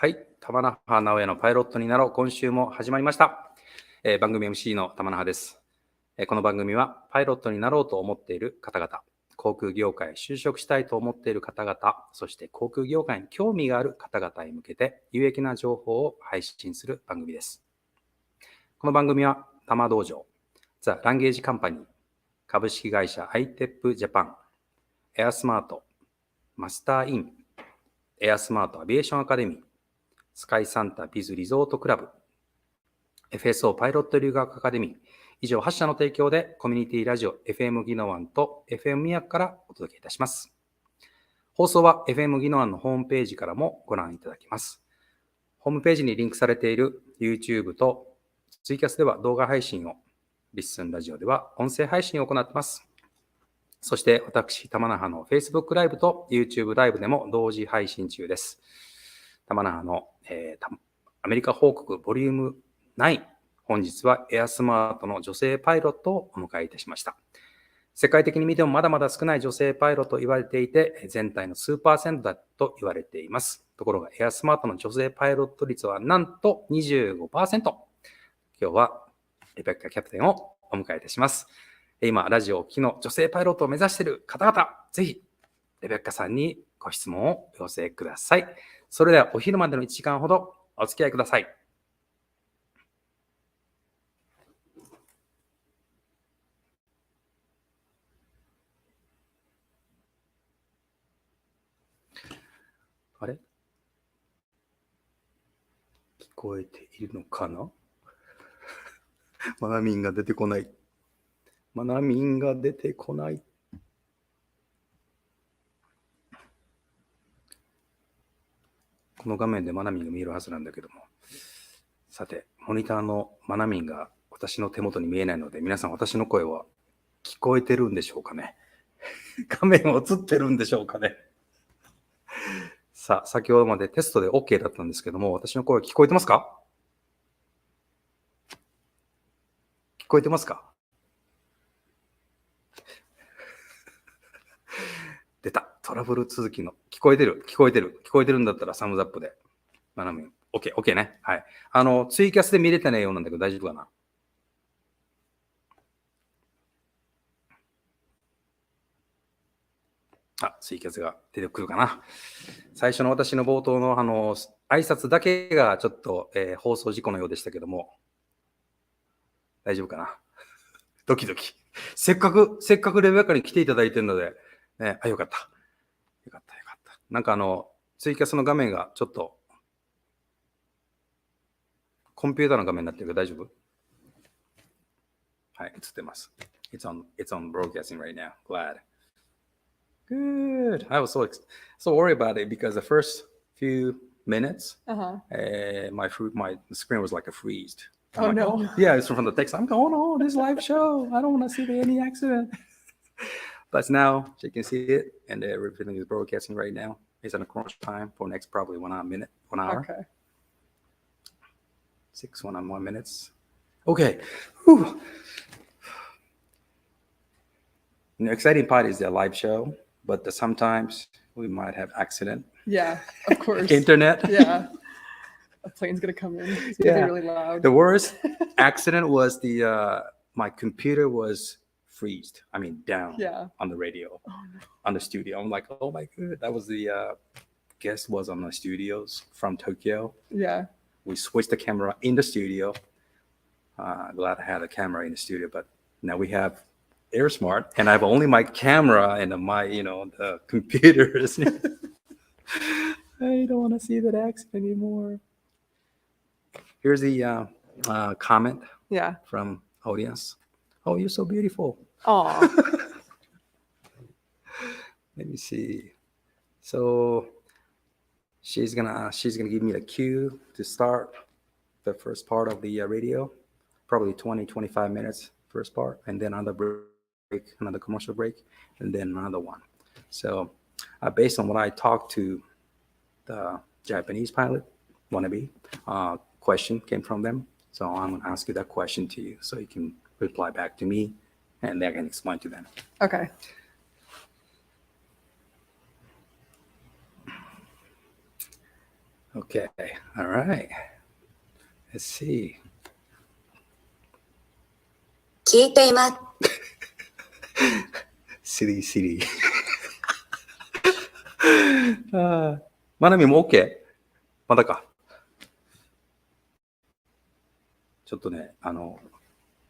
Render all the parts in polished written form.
はい、玉那覇直哉のパイロットになろう。今週も始まりました。番組 MC の玉那覇です。この番組はパイロットになろうと思っている方々、航空業界へ就職したいと思っている方々、そして航空業界に興味がある方々へ向けて有益な情報を配信する番組です。この番組は玉道場、ザ・ランゲージカンパニー、株式会社 ITEP ジャパン、エアスマート、マスターイン、エアスマートアビエーションアカデミー、スカイサンタビズリゾートクラブ、FSO パイロット留学アカデミー、以上8社の提供でコミュニティラジオ FM ギノワンと FM ミヤからお届けいたします。放送は FM ギノワンのホームページからもご覧いただけます。ホームページにリンクされている YouTube とツイキャスでは動画配信を、リッスンラジオでは音声配信を行っています。そして私、玉那覇の Facebook ライブと YouTube ライブでも同時配信中です。玉那覇の、アメリカ報告ボリューム9、本日はエアスマートの女性パイロットをお迎えいたしました。世界的に見てもまだまだ少ない女性パイロットと言われていて、全体の数%だと言われています。ところがエアスマートの女性パイロット率はなんと 25%。今日はレベッカキャプテンをお迎えいたします。今、ラジオを聴きの女性パイロットを目指している方々、ぜひレベッカさんにご質問をお寄せください。それではお昼までの1時間ほどお付き合いください。あれ？聞こえているのかな？まなみんが出てこない。まなみんが出てこない。この画面でまなみんが見えるはずなんだけども。さて、モニターのまなみんが私の手元に見えないので、皆さん私の声は聞こえてるんでしょうかね。画面映ってるんでしょうかね。さあ、先ほどまでテストで OK だったんですけども、私の声聞こえてますか？聞こえてますか？出た。トラブル続きの。聞こえてるんだったらサムズアップで。まなみん。OK ね。はい。ツイキャスで見れてないようなんだけど大丈夫かな？ツイキャスが出てくるかな。最初の私の冒頭の挨拶だけがちょっと、放送事故のようでしたけども、大丈夫かな。ドキドキ。せっかくレベッカに来ていただいてるので、ね、よかった。なんかツイキャスの画面がちょっと、コンピューターの画面になってるけど大丈夫？はい、映ってます。It's on broadcasting right now. Glad. Good. I was so worried about it because the first few minutes, my screen was like a freeze. Oh no! Yeah, it's from the text. I'm going, oh, this live show. I don't want to see any accident. But now you can see it, and everything is broadcasting right now. It's on a crunch time for next probably 1 hour. Okay. 1 minutes. Okay. Whew. The exciting part is the live show, but sometimes we might have accident. Yeah, of course. Internet. Yeah. A plane's gonna come in. It's gonna be really loud. The worst accident was my computer was freezed. Down on the radio, on the studio. I'm like, oh my god, that was the guest was on the studios from Tokyo. Yeah. We switched the camera in the studio. Glad I had a camera in the studio, but now we have AirSmart, and I have only my camera and the computers. I don't want to see that accident anymore. Here's the comment from audience. Oh, you're so beautiful. Aw. Let me see. So she's gonna give me the cue to start the first part of the radio, probably 20-25 minutes first part, and then another commercial break, and then another one. So based on what I talked to the Japanese pilot wannabe, question came from them. So I'm going to ask you that question to you so you can reply back to me, and then I can explain to them. Okay. Okay. All right. Let's see. 聞いています。Silly. まなみも OK？ まだか。ちょっとね、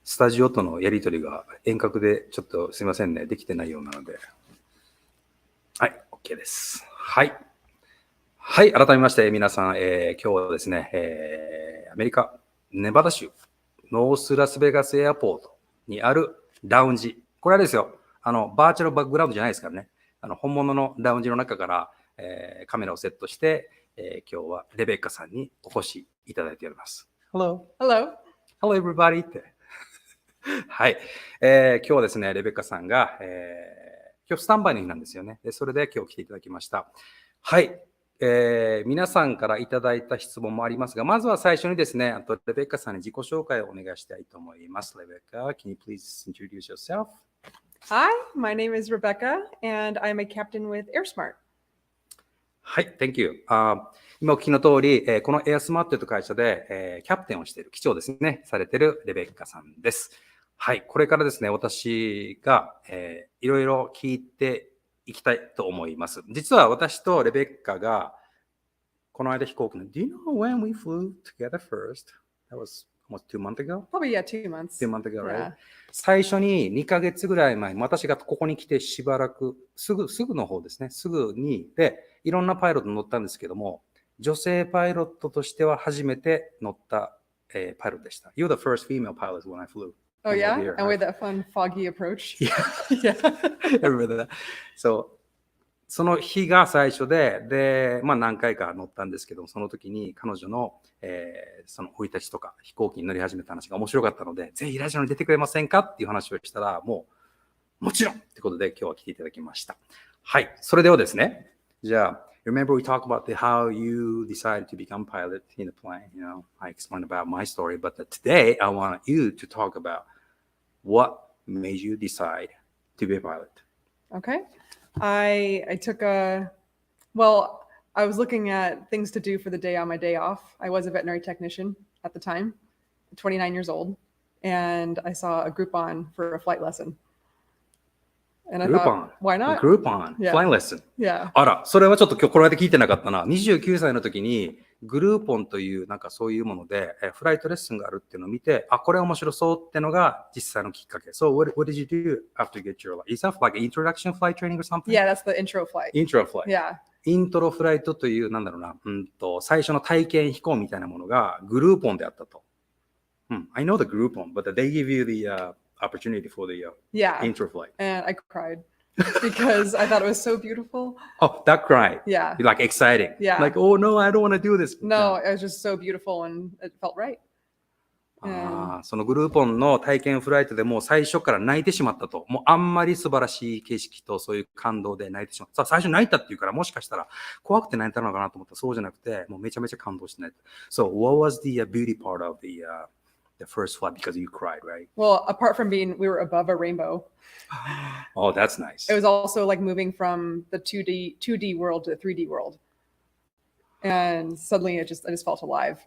スタジオとのやりとりが遠隔でちょっとすいませんね、できてないようなので。はい、OK です。はい。はい、改めまして皆さん、今日はですね、アメリカ、ネバダ州、ノースラスベガスエアポートにあるラウンジ。これはですよ、バーチャルバックグラウンドじゃないですからね。本物のラウンジの中から、カメラをセットして、今日はレベッカさんにお越しいただいております。Hello. Hello everybody って。はい、今日はですね、レベッカさんが、今日スタンバイの日なんですよね。で、それで今日来ていただきました。はい、皆さんからいただいた質問もありますが、まずは最初にですね、レベッカさんに自己紹介をお願いしたいと思います。レベッカ、can you please introduce yourself? Hi, my name is Rebecca, and I'm a captain with AirSmart. はい、Thank you. 今お聞きの通り、このエアスマートという会社で、キャプテンをしている、機長ですね、されているレベッカさんです。はい、これからですね、私が、いろいろ聞いていきたいと思います。実は私とレベッカが、この間飛行機の、Do you know when we flew together first? That was almost 2 months ago? Probably, yeah, 2 months. 2 months ago, right? Yeah. 最初に2ヶ月ぐらい前、私がここに来てしばらく、すぐの方ですね、すぐに、で、いろんなパイロット乗ったんですけども、女性パイロットとしては初めて乗った、パイロットでした。You're the first female pilot when I flew. Oh, yeah? And with that fun, foggy approach? Yeah. Yeah. I remember that. So, その日が最初で、まあ何回か乗ったんですけども、その時に彼女の、その生い立ちとか飛行機に乗り始めた話が面白かったので、ぜひラジオに出てくれませんかっていう話をしたら、もちろんってことで今日は来ていただきました。はい。それではですね、じゃあ、Remember we talked about how you decided to become pilot in the plane. You know, I explained about my story, but today I want you to talk about what made you decide to be a pilot. Okay. I took I was looking at things to do for the day on my day off. I was a veterinary technician at the time, 29 years old, and I saw a Groupon for a flight lesson. And I thought, why not? Groupon, Yeah. flying lesson. Yeah. あら、それはちょっと今日この間聞いてなかったな。29歳の時にグルーポンというなんかそういうものでフライトレッスンがあるっていうのを見て、あ、これ面白そうってのが実際のきっかけ。So what did you do after you get your license? Is that like an introduction flight training or something? Yeah, that's the intro flight. Intro flight. Yeah. イントロフライトという、なんだろうな、最初の体験飛行みたいなものがグルーポンであったと。I know the Groupon, but they give you the opportunity for the yeah. intro flight. And I cried because I thought it was so beautiful. Oh, that cry. Yeah. Like exciting. Yeah. Like, oh no, I don't want to do this. No, it was just so beautiful and it felt right. そのグルーポンの体験フライトでもう最初から泣いてしまったと。もうあんまり素晴らしい景色とそういう感動で泣いてしまった。さあ最初泣いたっていうからもしかしたら怖くて泣いたのかなと思ったらそうじゃなくてもうめちゃめちゃ感動して泣いた。So what was the beauty part of the first flight because you cried, right? Well, apart from we were above a rainbow. Oh, that's nice. It was also like moving from the 2D world to the 3D world. And suddenly I just felt alive.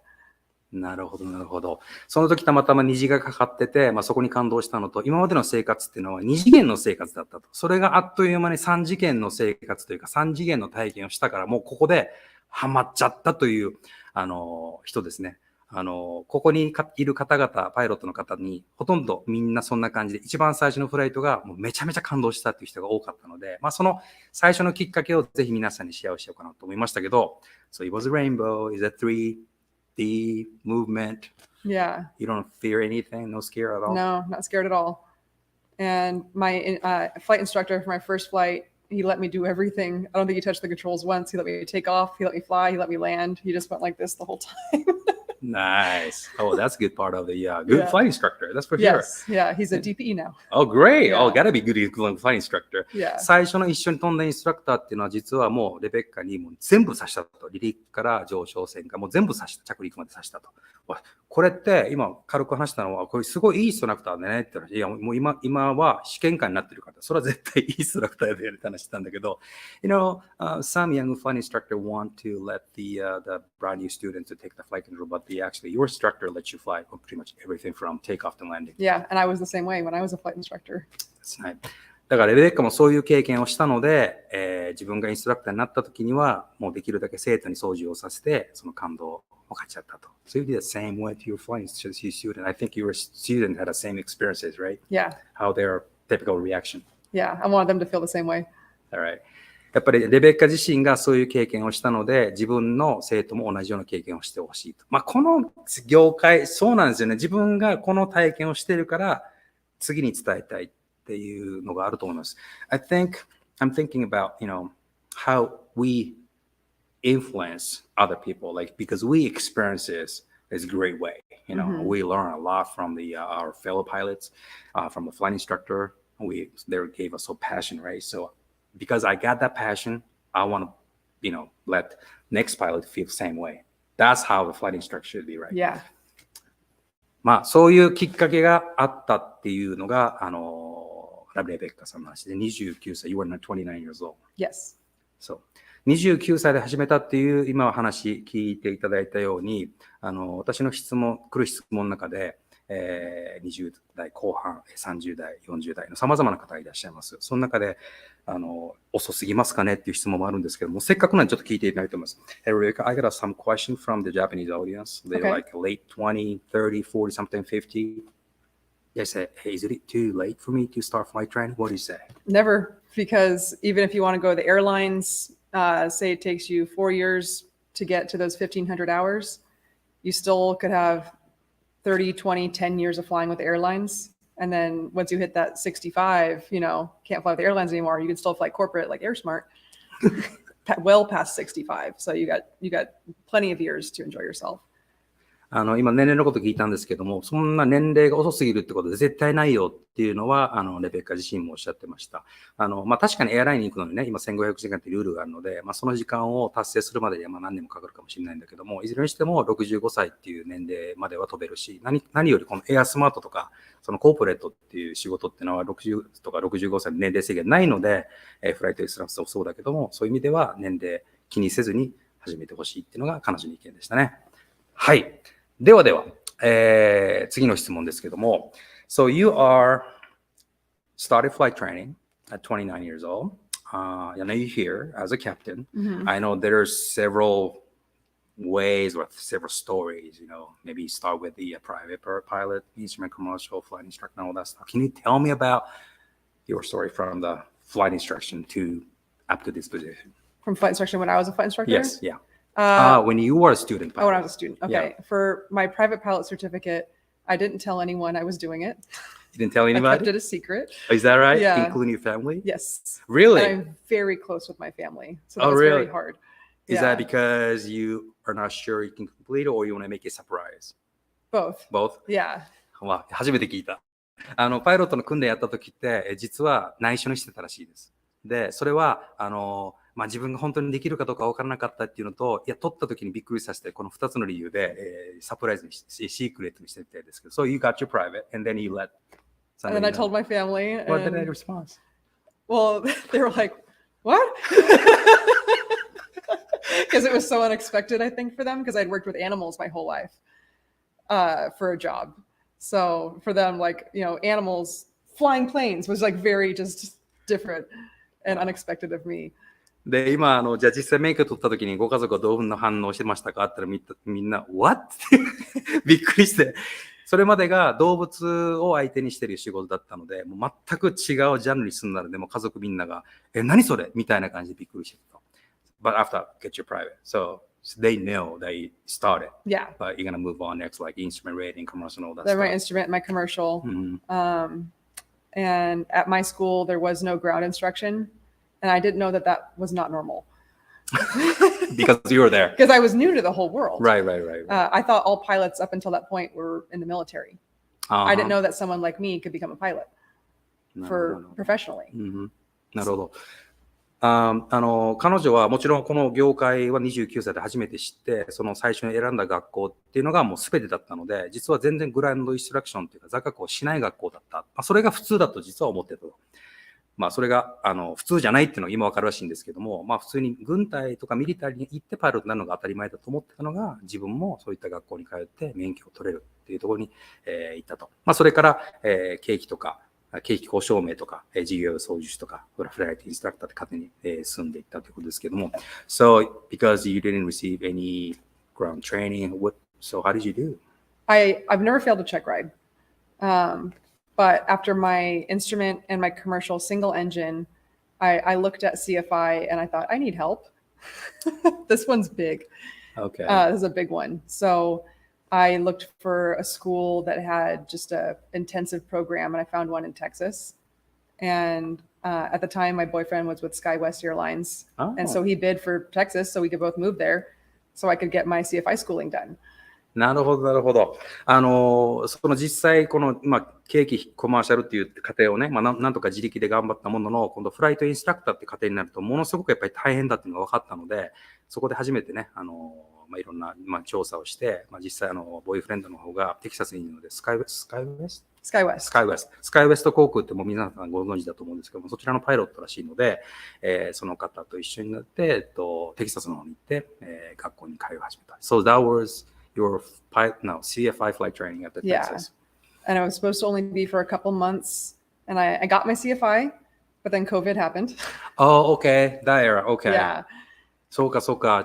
なるほど、なるほど。その時たまたま虹がかかってて、そこに感動したのと、今までの生活っていうのは2次元の生活だったと。それがあっという間に3次元の生活というか3次元の体験をしたから、もうここでハマっちゃったという、人ですね。ここにいる方々、パイロットの方に、ほとんどみんなそんな感じで、一番最初のフライトがもうめちゃめちゃ感動したっていう人が多かったので、その最初のきっかけをぜひ皆さんにシェアをしようかなと思いましたけど、So it was a rainbow, is a 3D movement. Yeah. You don't fear anything? No scare at all? No, not scared at all. And my flight instructor for my first flight, he let me do everything. I don't think he touched the controls once. He let me take off. He let me fly. He let me land. He just went like this the whole time. Nice. Oh, that's a good part of the good Yeah. flight instructor. That's for sure. Yes. Yeah. He's a DPE now. Oh, great. Yeah. Oh, gotta be good flight instructor. Yeah. 最初の一緒に飛んだインストラクターっていうのは実はもうレベッカにもう全部指したと。離陸から上昇線からもう全部指した。着陸まで指したと。わこれって今軽く話したのは、これすごいいいインストラクターでねって言ったら、いやもう今は試験官になってるから、それは絶対いいインストラクターでやるって話してたんだけど、some young flight instructor want to let the brand new students to take the flight control, but your instructor lets you fly pretty much everything from takeoff to landing. Yeah. And I was the same way when I was a flight instructor. That's nice. だからレベッカもそういう経験をしたので、自分がインストラクターになった時にはもうできるだけ生徒に操縦をさせてその感動を勝ちちゃったと。So you did the same way to your flight student. I think your student had the same experiences, right? Yeah. How their typical reaction. Yeah. I wanted them to feel the same way. Alright. やっぱりレベッカ自身がそういう経験をしたので、自分の生徒も同じような経験をしてほしいと。この業界、そうなんですよね。自分がこの体験をしているから、次に伝えたいっていうのがあると思います。I'm thinking about, how we influence other people, because we experience this a great way. We learn a lot from our fellow pilots, from the flight instructor. They gave us so passion, right? So because I got that passion, I want to, let next pilot feel the same way. That's how the flight instructor should be, right? Yeah. そういうきっかけがあったっていうのが、レベッカさんの話で、29歳、You were 29 years old. Yes. そう。29歳で始めたっていう今話聞いていただいたように、私の質問の中で、20代後半、30代、40代の様々な方がいらっしゃいます。その中で、遅すぎますかねっていう質問もあるんですけども、せっかくなんでちょっと聞いていただきたいと思います。Hey, Rebecca, I got some question from the Japanese audience. They're like late 20, 30, 40, something 50. I said, hey, is it too late for me to start flight training? What do you say? Never, because even if you want to go to the airlines, say it takes you 4 years to get to those 1,500 hours, you still could have 30, 20, 10 years of flying with the airlines. And then once you hit that 65, can't fly with the airlines anymore. You can still fly corporate like AirSmart, well past 65. So you got plenty of years to enjoy yourself. 今年齢のこと聞いたんですけども、そんな年齢が遅すぎるってことで絶対ないよっていうのは、レベッカ自身もおっしゃってました。確かにエアラインに行くのにね、今1500時間ってルールがあるので、その時間を達成するまでには何年もかかるかもしれないんだけども、いずれにしても65歳っていう年齢までは飛べるし、何よりこのエアスマートとか、そのコーポレートっていう仕事っていうのは60とか65歳の年齢制限ないので、フライトインストラクターもそうだけども、そういう意味では年齢気にせずに始めてほしいっていうのが彼女の意見でしたね。はい。では、次の質問ですけども。So you started flight training at 29 years old. And now you're here as a captain. I know there are several ways or several stories, maybe you start with the private pilot, instrument commercial, flight instructor, and all that stuff. Can you tell me about your story from the flight instruction to up to this position? From flight instruction when I was a flight instructor? Yes, yeah. When you were a student pilot. Oh, when I was a student. Okay. Yeah. For my private pilot certificate, I didn't tell anyone I was doing it. You didn't tell I anybody? kept it a secret. Is that right? Yeah. Including your family? Yes. Really? And I'm very close with my family. So that's really? very hard. Is that because you are not sure you can complete it or you want to make it a surprise? Both. Both? Yeah. 初めて聞いた。パイロットの訓練やった時って、実は内緒にしてたらしいです。で、それは、自分が本当にできるかどうか分からなかったっていうのと、取った時にびっくりさせて、この2つの理由で、サプライズにシークレットにしてたんですけど、So you got your private, and then you let And then I told my family. What did they respond? Well, they were like, what? Because it was so unexpected, I think, for them, because I'd worked with animals my whole life for a job. So for them, animals, flying planes was very just different and unexpected of me. で、今、じゃあ実際免許取った時にご家族はどういう反応してましたかって言ったらみんな、What? びっくりして、それまでが動物を相手にしてる仕事だったので、もう全く違うジャンルに住んだので、もう家族みんなが、何それみたいな感じでびっくりしてた。But after get your private, so they know they started. Yeah. But you're gonna move on next, like instrument rating, commercial, all that They're stuff. my instrument, my commercial. Mm-hmm. And at my school, there was no ground instruction. And I didn't know that was not normal. Because you were there. Because I was new to the whole world. Right. I thought all pilots up until that point were in the military. I didn't know that someone like me could become a pilot professionally. なるほど。彼女はもちろんこの業界は29歳で初めて知って、その最初に選んだ学校っていうのがもう全てだったので、実は全然グラウンドインストラクションというか座学をしない学校だった。それが普通だと実は思ってたと。それが普通じゃないっていうのが今わかるらしいんですけども、普通に軍隊とかミリタリーに行ってパイロットになるのが当たり前だと思ってたのが、自分もそういった学校に通って免許を取れるっていうところに、行ったと。それから、景気交渉名とか、事業操縦士とか、フライトインストラクターって勝手に、住んでいったということですけども。So, because you didn't receive any ground training, so how did you do? I've never failed a check ride. But after my instrument and my commercial single engine, I looked at CFI and I thought, I need help. This one's big. Okay. This is a big one. So I looked for a school that had just a intensive program, and I found one in Texas. And at the time, my boyfriend was with SkyWest Airlines. And so he bid for Texas so we could both move there so I could get my CFI schooling done. なるほど、なるほど。その実際、この、景気コマーシャルっていう過程をね、なんとか自力で頑張ったものの、今度フライトインストラクターって過程になると、ものすごくやっぱり大変だっていうのが分かったので、そこで初めてね、いろんな、調査をして、実際ボーイフレンドの方がテキサスにいるので、スカイウェスト航空ってもう皆さんご存知だと思うんですけども、そちらのパイロットらしいので、その方と一緒になって、テキサスの方に行って、学校に通い始めた。So that was your CFI flight training at the Texas. And I was supposed to only be for a couple months, and I got my CFI, but then COVID happened. Oh, okay. That era. Okay. Yeah. そうか。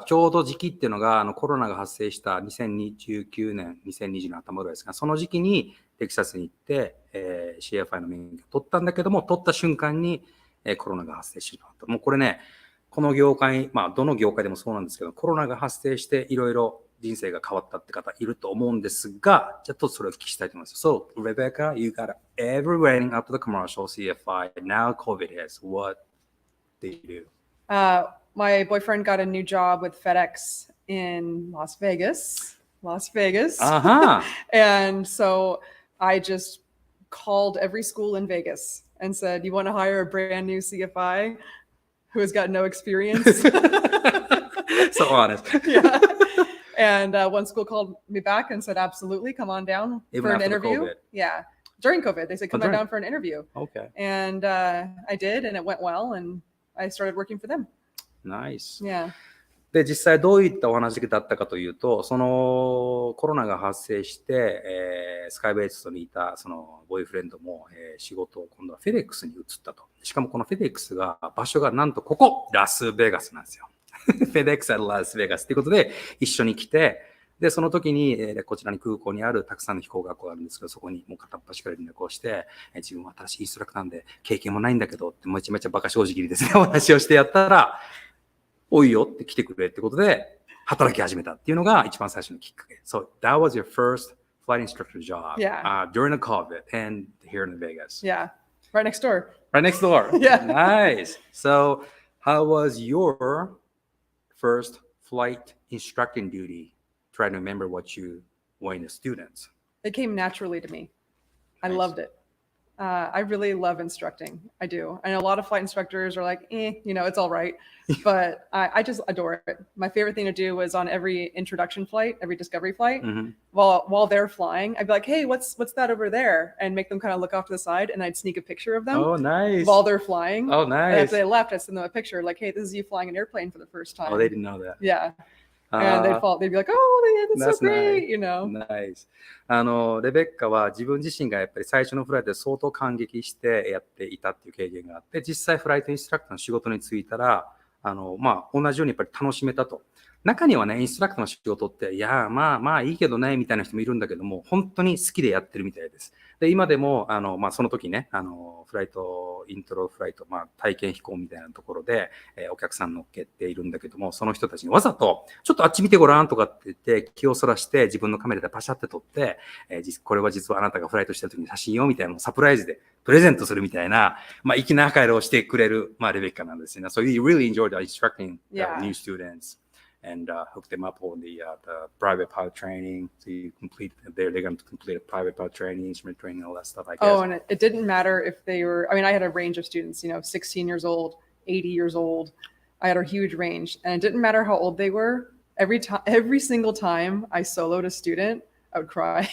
ちょうど時期っていうのが、コロナが発生した2019年、2020年頭ぐらいですが、その時期にテキサスに行って、CFI の免許を取ったんだけども、取った瞬間に、コロナが発生してしまった。もうこれね、この業界、どの業界でもそうなんですけど、コロナが発生していろいろ人生が変わったって方いると思うんですが、じゃあちょっとそれをお聞きしたいと思います。So, Rebecca, you got every waiting up to the commercial CFI. Now COVID hits. What did you do? My boyfriend got a new job with FedEx in Las Vegas. And so I just called every school in Vegas and said, you want to hire a brand new CFI who has got no experience? So honest. Yeah. And one school called me back and said, absolutely, come on down for an interview. COVID. Yeah. During COVID, they said, come on down for an interview. Okay. And I did, and it went well, and I started working for them. Nice. Yeah. で、実際どういったお話だったかというと、そのコロナが発生して、スカイベイツにいたそのボーイフレンドも、仕事を今度はフェデックスに移ったと。しかもこのフェデックスが場所がなんとここラスベガスなんですよ。フェデックスat ラスベガスということで一緒に来て、で、その時に、こちらに空港にあるたくさんの飛行学校があるんですけど、そこにもう片っ端から連絡をして、自分は新しいインストラクターなんで経験もないんだけどってめちゃめちゃバカ正直にですね、お話をしてやったら、おいよって来てくれってことで働き始めたっていうのが一番最初のきっかけ。So that was your first flight instructor job, during the COVID and here in Vegas. Yeah, right next door. Right next door. Yeah. Nice. So how was your first flight instructing duty? Try to remember what you were in the students. It came naturally to me. I Nice. loved it. I really love instructing. I do. I know a lot of flight instructors are like, it's all right. But I just adore it. My favorite thing to do was on every introduction flight, every discovery flight, while they're flying, I'd be like, hey, what's that over there? And make them kind of look off to the side, and I'd sneak a picture of them. Oh, nice. While they're flying. Oh, And nice. if they left, I'd send them a picture like, hey, this is you flying an airplane for the first time. Oh, they didn't know that. Yeah. And they'd be like, oh, that's so great, Nice. レベッカは自分自身がやっぱり最初のフライトで相当感激してやっていたっていう経験があって、実際フライトインストラクターの仕事に就いたら、同じようにやっぱり楽しめたと。中にはね、インストラクターの仕事って、いや、まあいいけどね、みたいな人もいるんだけども、本当に好きでやってるみたいです。で、今でも、その時ね、フライト、イントロフライト、体験飛行みたいなところで、お客さん乗っけているんだけども、その人たちにわざと、ちょっとあっち見てごらんとかって言って、気をそらして自分のカメラでパシャって撮って、これは実はあなたがフライトしてる時に写真よみたいなのをサプライズでプレゼントするみたいな、粋な回路をしてくれる、レベッカなんですね。So we really enjoyed instructing new students.And hook them up on the private pilot training. So you complete, they're going to complete a private pilot training, instrument training, all that stuff, I guess. Oh, and it didn't matter if they were, I mean, I had a range of students, 16 years old, 80 years old. I had a huge range, and it didn't matter how old they were. Every single time I soloed a student, I would cry.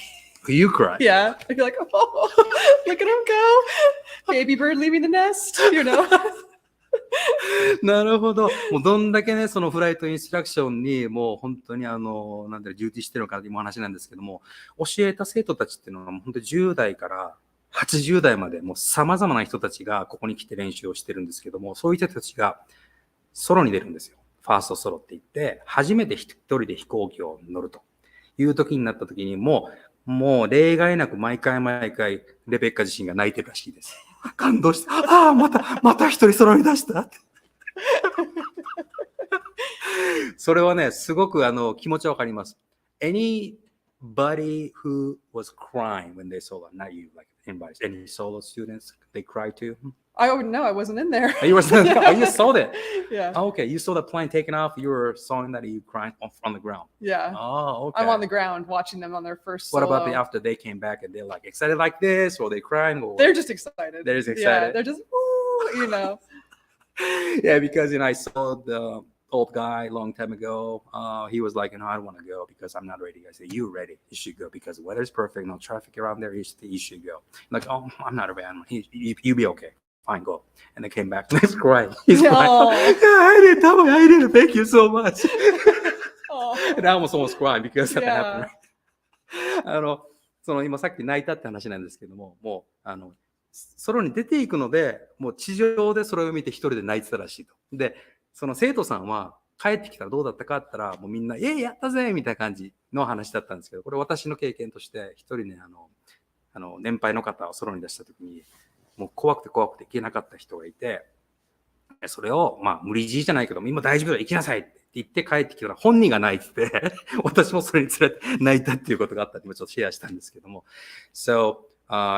You cry? Yeah. I'd be like, oh, look at him go. Baby bird leaving the nest, なるほど。もうどんだけね、そのフライトインストラクションにもう本当に従事してるのかっていう話なんですけども、教えた生徒たちっていうのは本当に10代から80代までもう様々な人たちがここに来て練習をしてるんですけども、そういう人たちがソロに出るんですよ。ファーストソロって言って、初めて一人で飛行機を乗るという時になった時にもう例外なく毎回レベッカ自身が泣いてるらしいです。感動して、また一人揃い出したって。それはね、すごく気持ちはわかります。Anybody who was crying when they saw that, not you, like anybody, any solo students, they cried too? Oh, no, I wasn't in there. You wasn't. Oh, you saw that. Yeah. Oh, okay, you saw the plane taking off. You were sawing that you crying on the ground. Yeah. Oh, okay. I'm on the ground watching them on their first What solo. about after they came back and they're like excited like this, or they crying? Or They're just excited. They're just excited. Yeah, they're just, woo, Yeah, because I saw the old guy a long time ago. He was like, I don't want to go because I'm not ready. I said, you're ready. You should go because the weather's perfect. No traffic around there. You should go. I'm like, oh, I'm not a fan. You be okay. Fine, go. And they came back. He's crying. He's crying. I didn't. Thank you so much. And I almost cried because that happened. その今さっき泣いたって話なんですけども、もうソロに出ていくので、もう地上でそれを見て一人で泣いてたらしいと。で、その生徒さんは帰ってきたらどうだったかって言ったら、もうみんな、やったぜみたいな感じの話だったんですけど、これ私の経験として一人ね、年配の方をソロに出したときに、もう怖くて行けなかった人がいて、それを、無理強いじゃないけど、今大丈夫だ、行きなさいって言って帰ってきたら本人が泣いてて、私もそれにつれて泣いたっていうことがあったって今ちょっとシェアしたんですけども。So,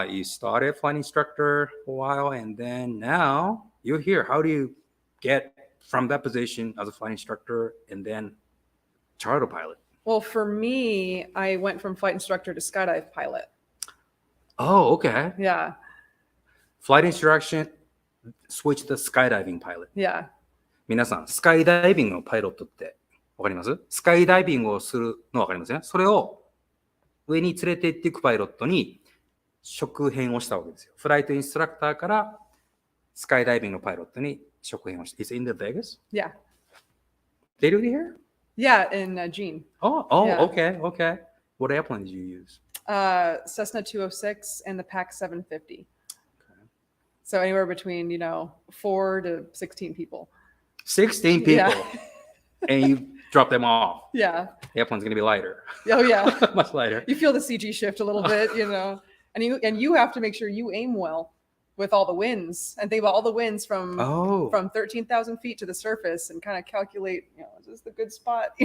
you started flight instructor for a while and then now you're here. How do you get from that position as a flight instructor and then charter pilot? Well, for me, I went from flight instructor to skydive pilot. Oh, okay. Yeah. Flight instruction, switch to skydiving pilot. Yeah. 皆さん、スカイダイビングのパイロットってわかります？スカイダイビングをするのわかりますね。それを上に連れて行っていくパイロットに職変をしたわけですよ。フライトインストラクターからスカイダイビングのパイロットに職変をした。Is it in the Vegas? Yeah. They do it here? Yeah, in Gene. Yeah. Okay. What airplane did you use? Cessna 206 and the PAC 750. So anywhere between, 4 to 16 people. 16 people. Yeah. And you drop them off. Yeah. The airplane's going to be lighter. Oh, yeah. Much lighter. You feel the CG shift a little bit, And you have to make sure you aim well with all the winds and think about all the winds from 13,000 feet to the surface and kind of calculate, is this the good spot,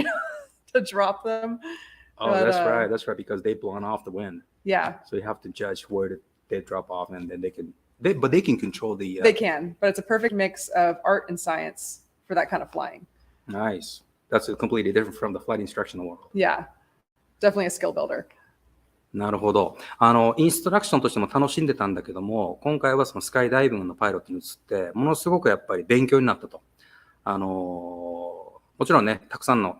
to drop them? Oh, but, that's right. Because they've blown off the wind. Yeah. So you have to judge where they drop off and then they can control the... They can, but it's a perfect mix of art and science for that kind of flying. Nice. That's completely different from the flight instruction world. Yeah. Definitely a skill builder. なるほど。インストラクションとしても楽しんでたんだけども、今回はそのスカイダイビングのパイロットに移って、ものすごくやっぱり勉強になったと。もちろんね、たくさんの、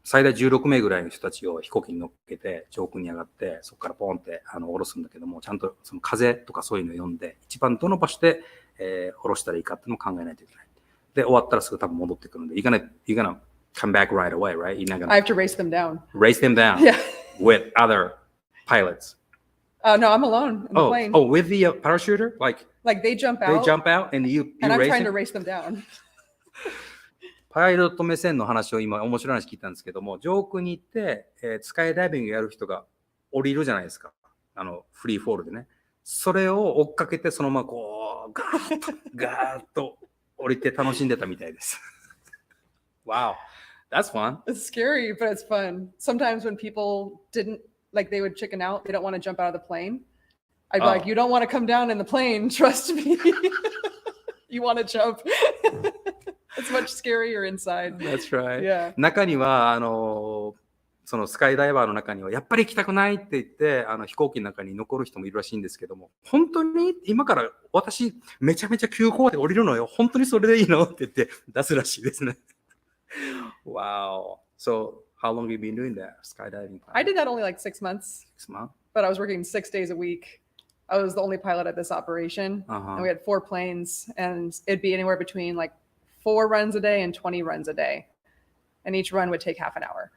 最大16名ぐらいの人たちを飛行機に乗っけて、上空に上がって、そこからポンって下ろすんだけども、ちゃんとその風とかそういうのを読んで、一番どの場所で、下ろしたらいいかっていうのを考えないといけない。で、終わったらすぐ多分戻ってくるんで、you're gonna come back right away, right? You're not gonna... I have to race them down. Race them down. Yeah. With other pilots. No, I'm alone in the plane. Oh, with the parachuter? Like they jump out. They jump out and you and I'm race trying them? to race them down. パイロット目線の話を今面白い話聞いたんですけども、上空に行って、スカイダイビングやる人が降りるじゃないですか。フリーフォールでね。それを追っかけて、そのままこう、ガーッと降りて楽しんでたみたいです。Wow, that's fun. It's scary, but it's fun. Sometimes when people didn't, like they would chicken out, they don't want to jump out of the plane. I'd be like, you don't want to come down in the plane, trust me. You want to jump. It's much scarier inside. That's right. Yeah. 中には、そのスカイダイバーの中には、やっぱり行きたくないって言って、飛行機の中に残る人もいるらしいんですけども、本当に今から私、めちゃめちゃ急降で降りるのよ。本当にそれでいいのって言って出すらしいですね。Wow. So, how long have you been doing that skydiving? I did that only like 6 months. 6 months? But I was working 6 days a week. I was the only pilot at this operation. And we had 4 planes, and it'd be anywhere between like 4 runs a day and 20 runs a day. And each run would take half an hour.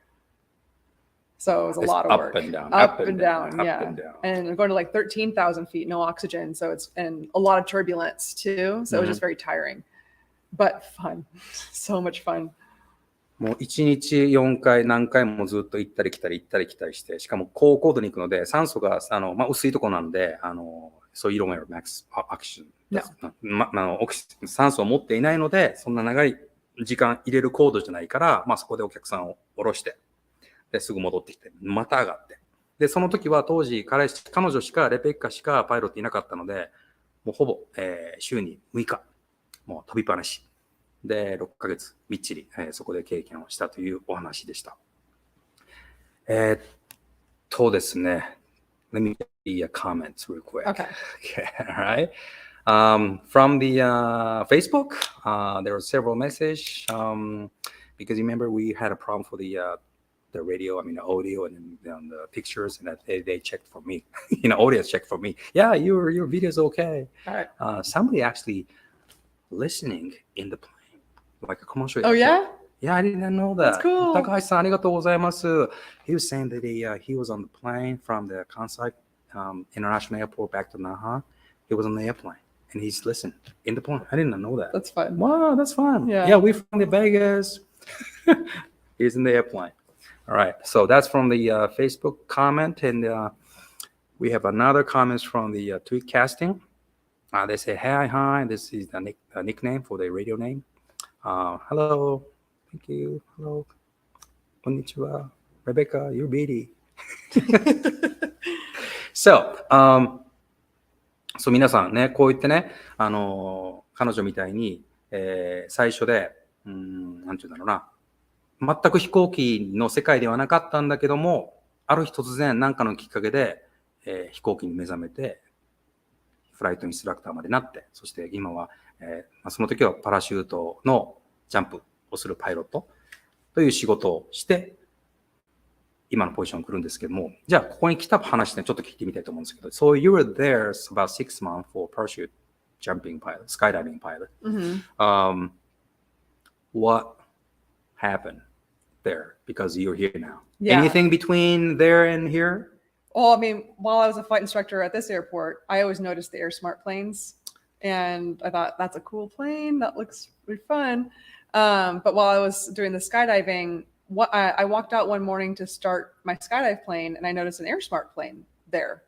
So it was a lot of work. Up and down. Up and down, yeah. And I'm going to like 13,000 feet, no oxygen. So it's, and a lot of turbulence too. So it was just very tiring, but fun. So much fun. もう1日4回何回もずっと行ったり来たりして、しかも高高度に行くので、酸素が薄いところなので、そういう色がmax oxygen。酸素を持っていないので、そんな長い時間入れる高度じゃないから、そこでお客さんを降ろして、ですぐ戻ってきて、また上がって。で、その時は当時、彼女しか、レベッカしかパイロットいなかったので、もうほぼ、週に6日、もう飛びっぱなし。で、6ヶ月、みっちり、そこで経験をしたというお話でした。ですね。Let me get the comments real quick. Okay. Okay, all right. From the Facebook, there were several messages. Because remember, we had a problem for the radio, the audio and the pictures, and that they checked for me. Audience checked for me. Yeah, your video's okay. All right. Somebody actually listening in the plane, like a commercial. Oh, yeah? Yeah, I didn't know that. That's cool. 高橋さん、ありがとうございます。He was saying that he was on the plane from the Kansai International Airport back to Naha. He was on the airplane, and he's listening in the plane. I didn't know that. That's fun. Wow, that's fun. Yeah, we're from the Vegas. He's in the airplane. All right, so that's from the Facebook comment, and we have another comments from the tweet casting. They say, hi, this is the nickname for the radio name. Hello, thank you, hello, konnichiwa, Rebecca, you're Beatty. So, 皆さんね、こう言ってね、彼女みたいに、最初で、なんていうんだろうな、全く飛行機の世界ではなかったんだけども、ある日突然何かのきっかけで、飛行機に目覚めて、フライトインストラクターまでなって、そして今は、その時はパラシュートのジャンプをするパイロットという仕事をして、今のポジションに来るんですけども、じゃあここに来た話ね、ちょっと聞いてみたいと思うんですけど、So you were there about 6 months for parachute jumping pilot, skydiving pilot. What happened there because you're here now? Yeah. Anything between there and here? Well, while I was a flight instructor at this airport, I always noticed the Air Smart planes. And I thought, that's a cool plane. That looks really fun. But while I was doing the skydiving, I walked out one morning to start my skydive plane, and I noticed an Air Smart plane there.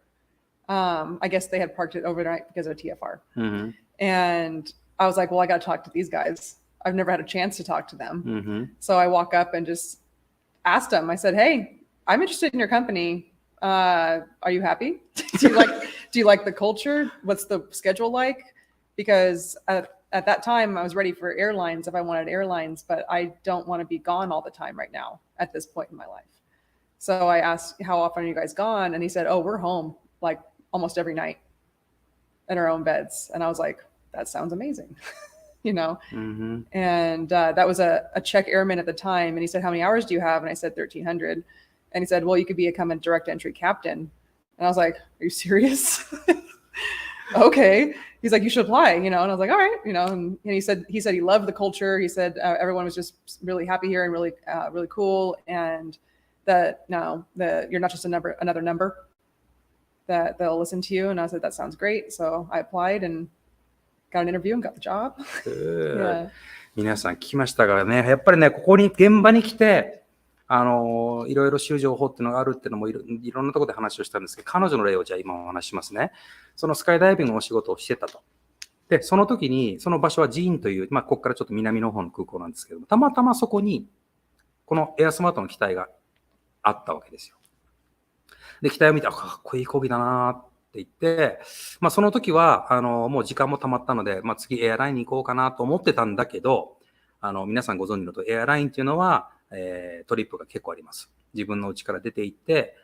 I guess they had parked it overnight because of a TFR. Mm-hmm. And I was like, well, I got to talk to these guys. I've never had a chance to talk to them. Mm-hmm. So I walk up and just asked them. I said, hey, I'm interested in your company. Are you happy? do you like the culture? What's the schedule like? Because at that time I was ready for airlines if I wanted airlines, but I don't want to be gone all the time right now at this point in my life. So I asked, how often are you guys gone? And he said, oh, we're home like almost every night in our own beds. And I was like, that sounds amazing. Mm-hmm. And that was a Czech airman at the time. And he said, how many hours do you have? And I said, 1,300. And he said, well, you could become a direct entry captain. And I was like, are you serious? Okay. He's like, you should apply, and I was like, all right, and he said he loved the culture. He said everyone was just really happy here and really, really cool. And that you're not just another number, that they'll listen to you. And I said, that sounds great. So I applied and got an interview and got the job. Good. Yeah. 皆さん聞きましたからね、やっぱりね、ここに、現場に来て、いろいろ習情報っていうのがあるっていうのもいろんなところで話をしたんですけど、彼女の例をじゃあ今お話ししますね。そのスカイダイビングのお仕事をしてたと。で、その時に、その場所はジーンという、ここからちょっと南の方の空港なんですけども、たまたまそこに、このエアスマートの機体があったわけですよ。で、機体を見て、かっこいい飛行機だなって言って、その時は、もう時間も溜まったので、次エアラインに行こうかなと思ってたんだけど、皆さんご存知のとエアラインっていうのは、トリップが結構あります。自分の家から出て行って、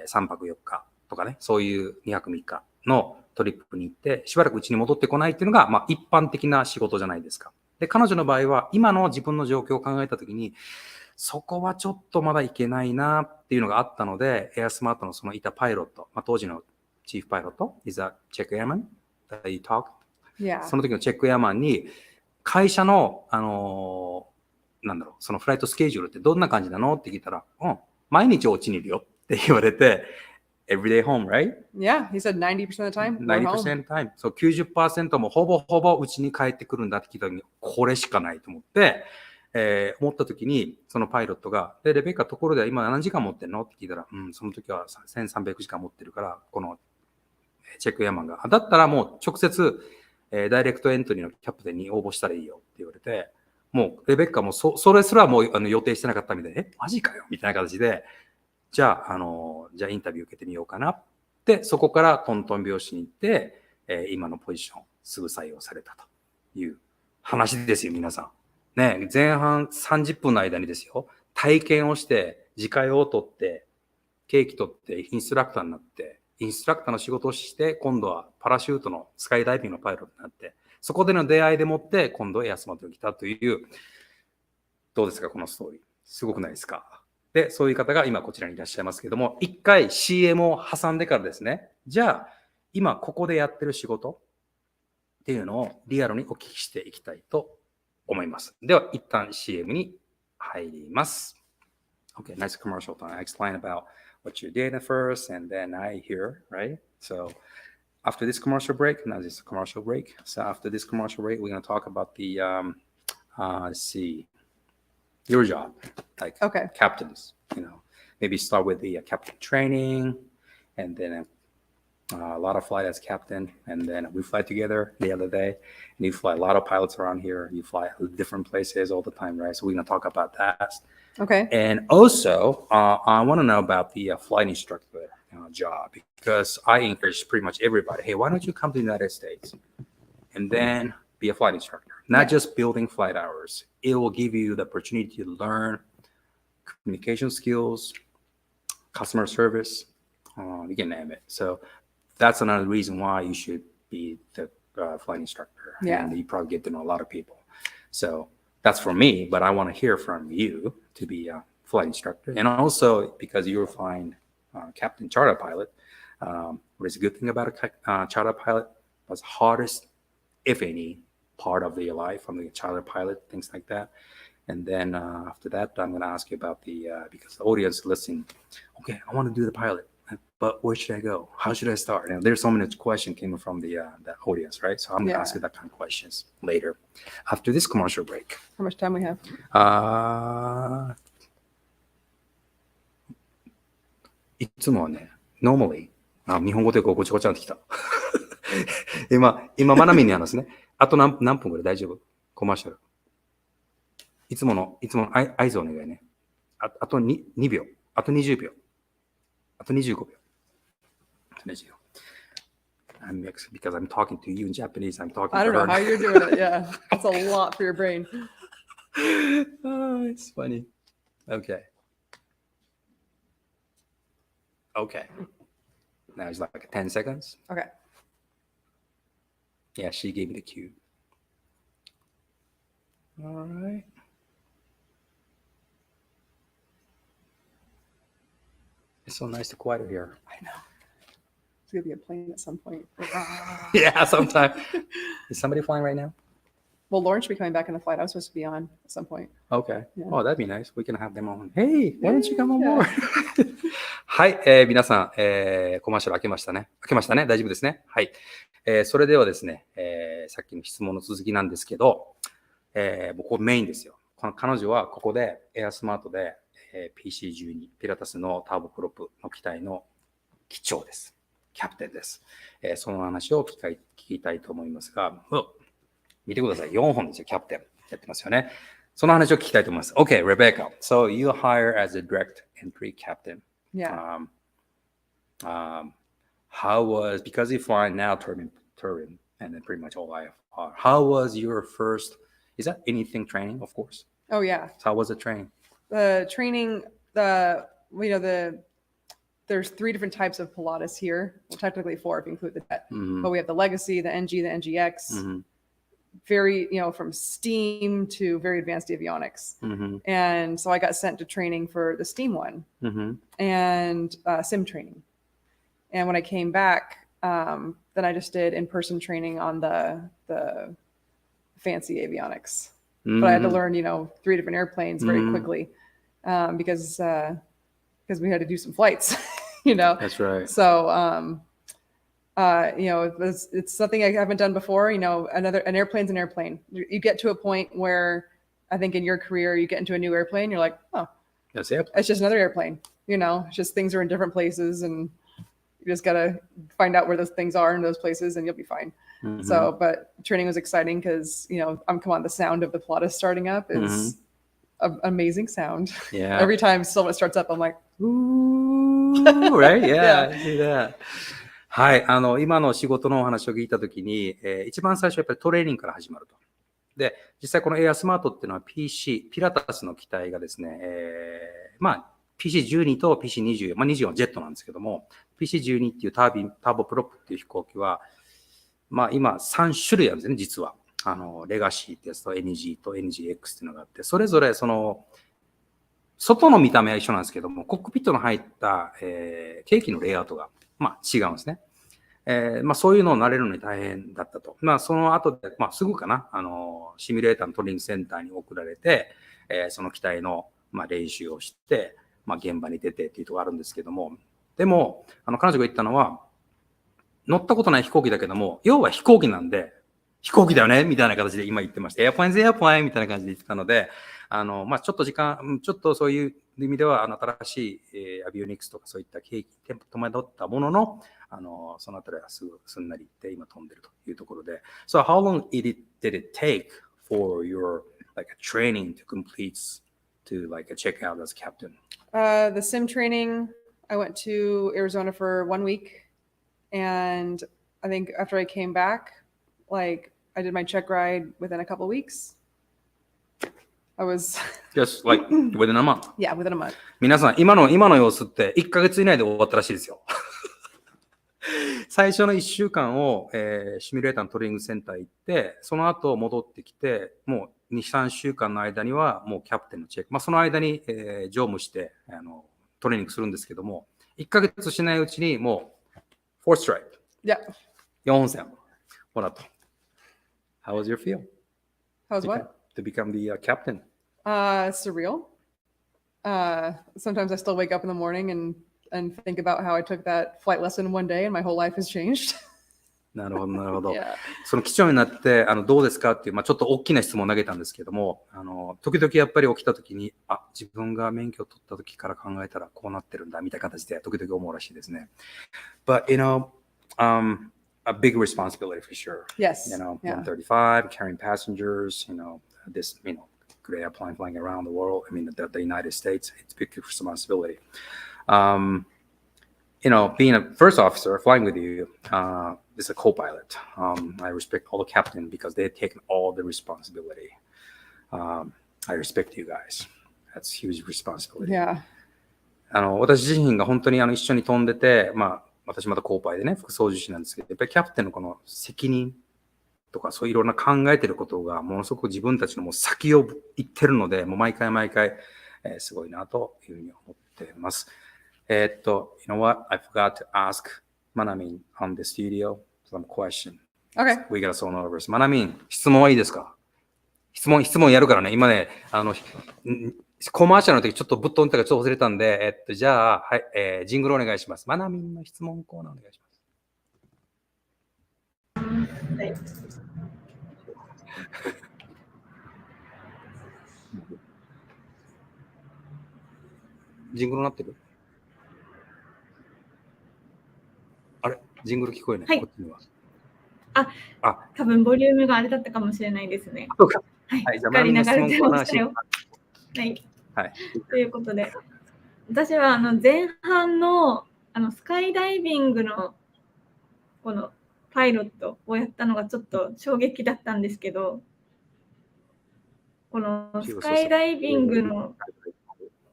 3泊4日とかね、そういう2泊3日のトリップに行って、しばらく家に戻ってこないっていうのが、一般的な仕事じゃないですか。で、彼女の場合は、今の自分の状況を考えたときに、そこはちょっとまだいけないなっていうのがあったので、エアスマートのそのいたパイロット、当時のチーフパイロット、is that チェックエアマン that you talk? Yeah. その時のチェックエアマンに、会社の、そのフライトスケジュールってどんな感じなのって聞いたら、毎日お家にいるよって言われて、every day home, right? Yeah, he said 90% of the time. we're home. 90% of the time. そう、90% もほぼほぼ家に帰ってくるんだって聞いた時に、これしかないと思って、思った時に、そのパイロットが、レベッカところでは今何時間持ってんのって聞いたら、その時は1300時間持ってるから、このチェックエアマンが、だったらもう直接、ダイレクトエントリーのキャプテンに応募したらいいよって言われて、もうレベッカもそれすらもう予定してなかったみたいで、マジかよみたいな形で、じゃあインタビュー受けてみようかなって、そこからトントン拍子に行って、今のポジションすぐ採用されたという話ですよ、皆さん。ね、前半30分の間にですよ、体験をして、自家用を取って、ケーキ取って、インストラクターになって、インストラクターの仕事をして、今度はパラシュートのスカイダイビングのパイロットになって、そこでの出会いでもって、今度エアスマートに来たという、どうですか、このストーリー。すごくないですか。で、そういう方が今こちらにいらっしゃいますけども、一回 CM を挟んでからですね、じゃあ、今ここでやってる仕事っていうのをリアルにお聞きしていきたいと思います。では、一旦 CM に入ります。Okay, nice commercial time. I explain about what you did at first, and then I hear, right? So after this commercial break, now this is a commercial break. So after this commercial break, we're going to talk about the, let's see, your job, like captains, maybe start with the captain training, and then a lot of flight as captain, and then we fly together the other day, and you fly a lot of pilots around here. You fly different places all the time, right? So we're going to talk about that. Okay. And also, I want to know about the flight instructor job, because I encourage pretty much everybody, hey, why don't you come to the United States and then be a flight instructor? Not just building flight hours. It will give you the opportunity to learn communication skills, customer service, you can name it. So that's another reason why you should be the flight instructor. Yeah. And you probably get to know a lot of people. So that's for me, but I want to hear from you to be a flight instructor. And also because you're flying captain charter pilot, what is a good thing about a charter pilot? What's hardest, if any, part of your life from the charter pilot, things like that. And then after that, I'm going to ask you about because the audience listening, okay, I want to do the pilot, but where should I go? How should I start? And there's so many questions came from the audience, right? So I'm going to ask you that kind of questions later after this commercial break. How much time we have? いつもはね、normally、日本語でごちゃごちゃになってきた。今、まなみんに話すね。あと何分ぐらい大丈夫？コマーシャル。いつもの合図お願いね。あと2秒。あと20秒。あと25秒。I'm mixed because I'm talking to you in Japanese. I'm talking I don't to know her. how you're doing it. Yeah, that's a lot for your brain. Oh, it's funny. Okay. Now it's like 10 seconds. Okay. Yeah, she gave me the cue. All right. It's so nice to quiet here. I know. It's going to be a plane at some point. Yeah, sometime. Is somebody flying right now? Well, Lauren should be coming back in the flight. I was supposed to be on at some point. Okay. Yeah. Oh, that'd be nice. We can have them on. Hey, why don't you come on Yeah. board? はい、皆さん、コマーシャル開けましたね。大丈夫ですね。はい。それではですね、さっきの質問の続きなんですけど、もうここメインですよ。この彼女はここでエアスマートで、PC12 ピラタスのターボプロップの機体の機長です。キャプテンです。その話を聞きたいと思いますが、見てください。4本ですよ、キャプテン。やってますよね。その話を聞きたいと思います。Okay, Rebecca. So you hire as a direct entry captain. Yeah. How was, because you fly now Turin, and then pretty much all IFR, how was your first, is that anything training, of course? Oh, yeah. So how was the training? The training, there's 3 different types of Pilatus here. Well, technically 4 if you include the jet. But we have the Legacy, the NG, the NGX. Very, from steam to very advanced avionics. And so I got sent to training for the steam one and sim training. And when I came back, then I just did in-person training on the fancy avionics. But I had to learn, 3 different airplanes very quickly because we had to do some flights, That's right. So, it's something I haven't done before. An airplane's an airplane. You get to a point where I think in your career, you get into a new airplane, you're like, oh, That's it. it's just another airplane. It's just things are in different places and you just got to find out where those things are in those places and you'll be fine. So, but training was exciting because, the sound of the Pilatus starting up is an amazing sound. Yeah. Every time someone starts up, I'm like, ooh, right? Yeah, I see that. はい。今の仕事のお話を聞いたときに、一番最初はやっぱりトレーニングから始まると。で、実際このエアスマートっていうのは PC、ピラタスの機体がですね、PC12 と PC20、20はジェットなんですけども、PC12 っていうターボプロップっていう飛行機は、今3種類あるんですね、実は。レガシーってやつと NG と NGX っていうのがあって、それぞれ外の見た目は一緒なんですけども、コックピットの入った、ケーキのレイアウトが、違うんですね。そういうのを慣れるのに大変だったと。その後で、すぐかな、シミュレーターのトレーニングセンターに送られて、その機体の、練習をして、現場に出てっていうところがあるんですけども、でも、彼女が言ったのは、乗ったことない飛行機だけども、要は飛行機なんで、飛行機だよねみたいな形で今言ってました。エアプレインズエアプレインみたいな感じで言ってたので、ちょっとそういう意味では、新しい、アビオニクスとかそういったケーキ、戸惑ったものの、そのあたりはすんなり行って今飛んでるというところで。So how long did it take for your training to complete to check out as captain? The sim training, I went to Arizona for 1 week. And I think after I came back, I did my check ride within a couple of weeks. I was just within a month. Yeah, within a month. 皆さん、今の様子って1ヶ月以内で終わったらしいですよ。最初の1週間を、シミュレーターのトレーニングセンター行って、その後戻ってきて、もう2、3週間の間にはもうキャプテンのチェック。その間に、乗務してトレーニングするんですけども、1ヶ月しないうちにもう4 stripe。Yeah. 4本線もらった。How was your feel? How's what? To become the captain. Surreal. Sometimes I still wake up in the morning and think about how I took that flight lesson one day and my whole life has changed. なるほど、なるほど。Yeah. その機長になって、どうですかっていう、ちょっと大きな質問を投げたんですけども、時々やっぱり起きた時に、自分が免許を取った時から考えたらこうなってるんだ、みたいな形で時々思うらしいですね。But, a big responsibility for sure. Yes. Yeah. 135, carrying passengers, this, great airplane flying around the world. The United States, it's a big responsibility. Being a first officer flying with you, is a co-pilot. I respect all the captain because they've taken all the responsibility. I respect you guys. That's huge responsibility. Yeah. 私自身が本当に一緒に飛んでて、私またコーパイでね、副操縦士なんですけど、やっぱりキャプテンのこの責任とか、そういういろんな考えてることが、ものすごく自分たちのもう先を行ってるので、もう毎回、すごいなというふうに思っています。You know what? I forgot to ask Manamin on the studio some question. Okay. We got so nervous. Manamin, 質問はいいですか？質問やるからね。今ね、コマーシャルの時ちょっとぶっ飛んだからちょっと忘れたんで、じゃあ、はい、ジングルお願いします。マナミンの質問コーナーお願いします。はい。ジングルなってる？あれジングル聞こえない、はい、こっちには。多分ボリュームがあれだったかもしれないですね。そうか。はい、はい、じゃあ、しっかり流れてました話。よ。はい。はい。ということで、私は前半のスカイダイビングのこのパイロットをやったのがちょっと衝撃だったんですけど、このスカイダイビングの、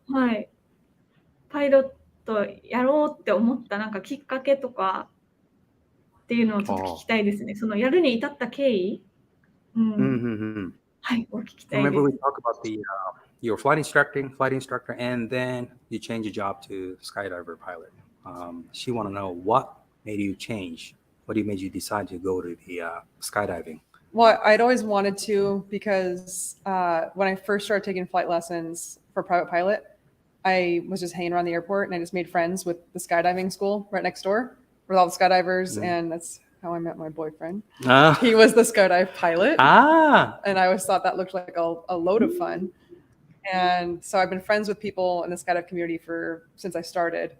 はい、パイロットやろうって思ったなんかきっかけとかっていうのをちょっと聞きたいですね。そのやるに至った経緯、はい、を聞きたいです。Remember we talked about your flight instructor, and then you change your job to skydiver pilot. She want to know what made you change. What made you decide to go to the skydiving? Well, I'd always wanted to because when I first started taking flight lessons for private pilot, I was just hanging around the airport and I just made friends with the skydiving school right next door with all the skydivers, and that's how I met my boyfriend. He was the skydive pilot. And I always thought that looked like a load of fun. And so I've been friends with people in the skydive community since I started.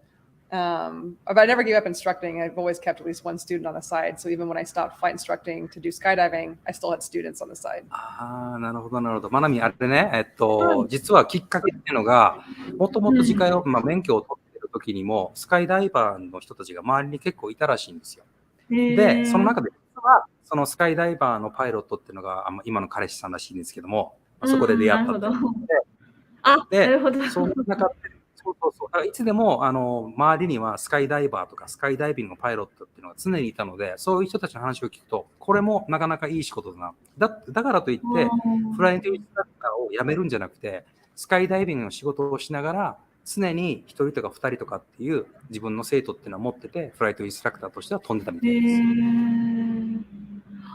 But I never gave up instructing. I've always kept at least one student on the side. So even when I stopped flight instructing to do skydiving, I still had students on the side. なるほど、なるほど。まなみ、あれね、実はきっかけっていうのが、もともと自家用、免許を取っている時にも、スカイダイバーの人たちが周りに結構いたらしいんですよ。で、その中で、そのスカイダイバーのパイロットっていうのが、今の彼氏さんらしいんですけども、そこで出会ったっていうので、なるほど。その中で、だからいつでも周りにはスカイダイバーとかスカイダイビングのパイロットっていうのが常にいたので、そういう人たちの話を聞くと、これもなかなかいい仕事だな。だからといって、フライトインストラクターを辞めるんじゃなくて、スカイダイビングの仕事をしながら、常に1人とか2人とかっていう自分の生徒っていうのを持ってて、フライトインストラクターとしては飛んでたみたいです。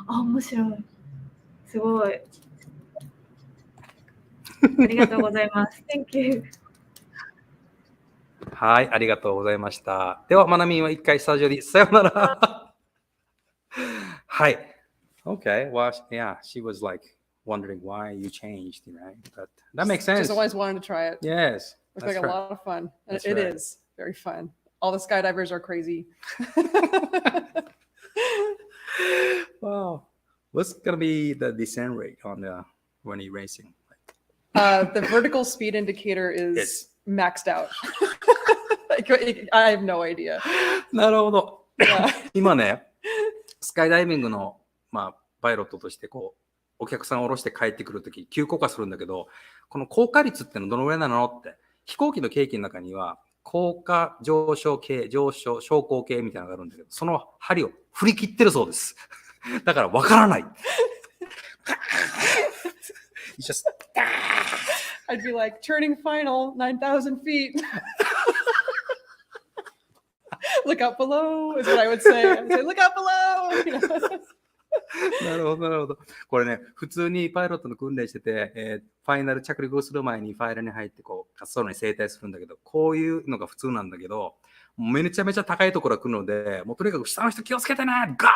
面白い。すごい。ありがとうございます。Thank you. はい、ありがとうございました。では、まなみんは一回スタジオにさよなら。はい。Okay, well, yeah, she was like wondering why you changed, but that makes sense. Just always wanted to try it. Yes. It's like a lot of fun. And it is very fun. All the skydivers are crazy. Wow. What's going to be the descent rate when you're racing? The vertical speed indicator is maxed out. I have no idea. なるほど。今ね、スカイダイビングの、パイロットとしてお客さんを降ろして帰ってくるとき、急降下するんだけど、この降下率ってのはどのぐらいなのって、飛行機の計器の中には、降下上昇系、昇降系みたいなのがあるんだけど、その針を振り切ってるそうです。だからわからない。I'd be like, turning final, 9,000 feet. Look out below is what I would say. I'd say, look out below! なるほど、なるほど。これね、普通にパイロットの訓練してて、ファイナル着陸をする前にファイルに入って滑走路に整体するんだけど、こういうのが普通なんだけど、めちゃめちゃ高いところが来るので、もうとにかく下の人気をつけてね、ガ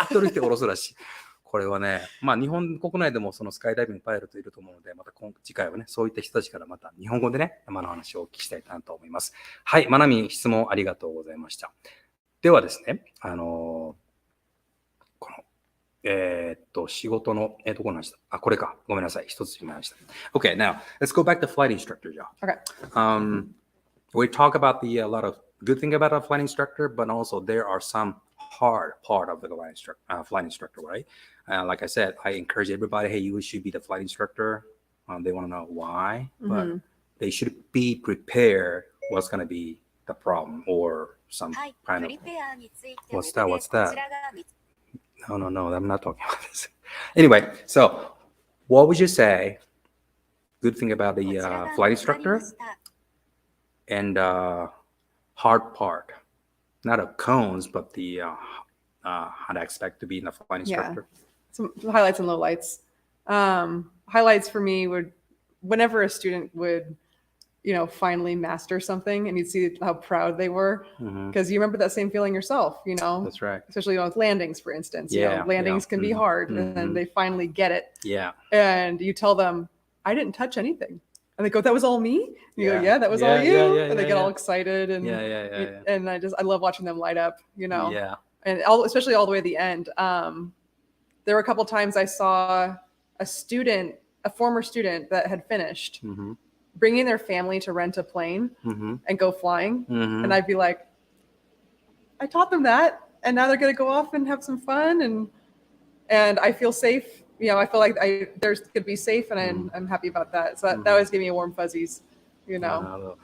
ーッと降りて降ろすらしい。これはね、日本国内でもそのスカイダイビングパイロットいると思うので、また次回はね、そういった人たちからまた日本語でね、の話をお聞きしたいなと思います。はい、まなみん質問ありがとうございました。ではですね、仕事の、どこの話だ？これか。ごめんなさい。一つ見ました。Okay, now, let's go back to flight instructor job. Okay. We talk about a lot of good thing about a flight instructor, but also there are some hard part of the flight instructor, right? Like I said, I encourage everybody, hey, you should be the flight instructor. They want to know why, but they should be prepared what's going to be the problem or some kind of... What's that? No, I'm not talking about this. Anyway, so what would you say good thing about the flight instructor and hard part? Not of cones, but the how to expect to be in a flight instructor. Yeah. Some highlights and lowlights. Highlights for me would, whenever a student would, finally master something, and you'd see how proud they were, because you remember that same feeling yourself, That's right. Especially with landings, for instance. Yeah, landings can be hard, and then they finally get it. Yeah. And you tell them, I didn't touch anything. And they go, "That was all me?" You go, Yeah. "Yeah, that was Yeah, all you." yeah, yeah, And they yeah, get all yeah. excited, and and I love watching them light up, Yeah. and especially all the way at the end. There were a couple times I saw a former student that had finished, bringing their family to rent a plane and go flying, and I'd be like, I taught them that, and now they're going to go off and have some fun, and I feel safe. I feel like they're going to be safe, and I'm happy about that. So that always gave me warm fuzzies. なるほど。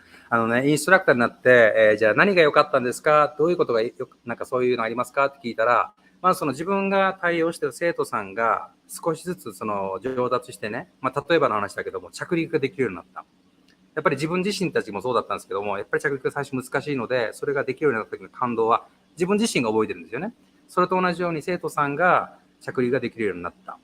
インストラクターになって、じゃあ何が良かったんですか、どういうことがなんかそういうのありますかって聞いたら、まずその自分が対応している生徒さんが少しずつその上達してね、例えばの話だけども、着陸ができるようになった。やっぱり自分自身たちもそうだったんですけども、やっぱり着陸が最初難しいので、それができるようになった時の感動は自分自身が覚えてるんですよね。それと同じように生徒さんが着陸ができるようになった。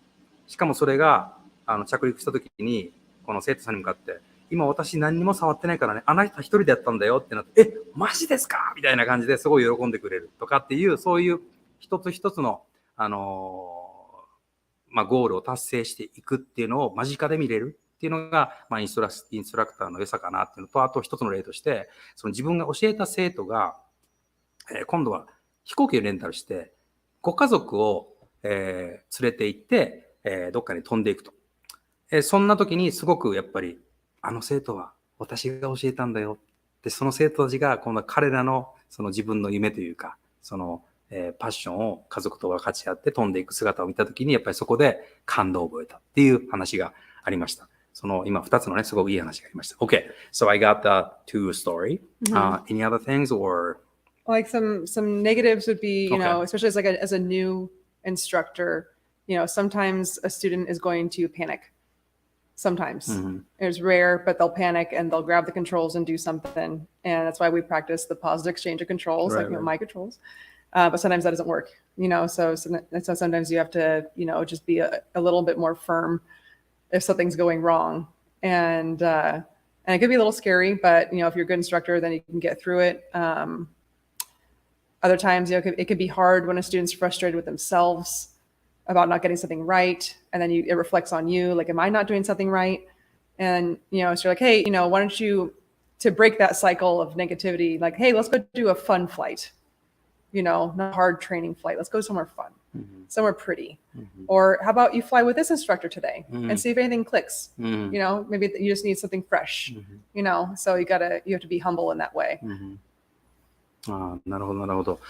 しかもそれが着陸した時に、この生徒さんに向かって、今私何にも触ってないからね、あなた一人でやったんだよってなって、マジですかみたいな感じですごい喜んでくれるとかっていう、そういう一つ一つの、ゴールを達成していくっていうのを間近で見れるっていうのが、インストラクターの良さかなっていうのと、あと一つの例として、その自分が教えた生徒が、今度は飛行機をレンタルして、ご家族を、連れて行って、どっかに飛んでいくと。そんな時にすごくやっぱり、あの生徒は私が教えたんだよ。で、その生徒たちが今度は彼らのその自分の夢というか、その、パッションを家族と分かち合って飛んでいく姿を見たときに、やっぱりそこで感動を覚えたっていう話がありました。その今2つのね、すごくいい話がありました。Okay, so I got the two story. Any other things or? Like some negatives would be, especially as a new instructor, sometimes a student is going to panic. Sometimes it's rare, but they'll panic and they'll grab the controls and do something. And that's why we practice the positive exchange of controls, my controls. But sometimes that doesn't work, so sometimes you have to, just be a little bit more firm if something's going wrong. And it could be a little scary, but, if you're a good instructor, then you can get through it. Other times, it could be hard when a student's frustrated with themselves about not getting something right. And then it reflects on you. Like, am I not doing something right? And, so you're like, hey, why don't you, to break that cycle of negativity, like, hey, let's go do a fun flight, not a hard training flight. Let's go somewhere fun, somewhere pretty. Or how about you fly with this instructor today and see if anything clicks? Maybe you just need something fresh, so you have to be humble in that way. なるほど、なるほど。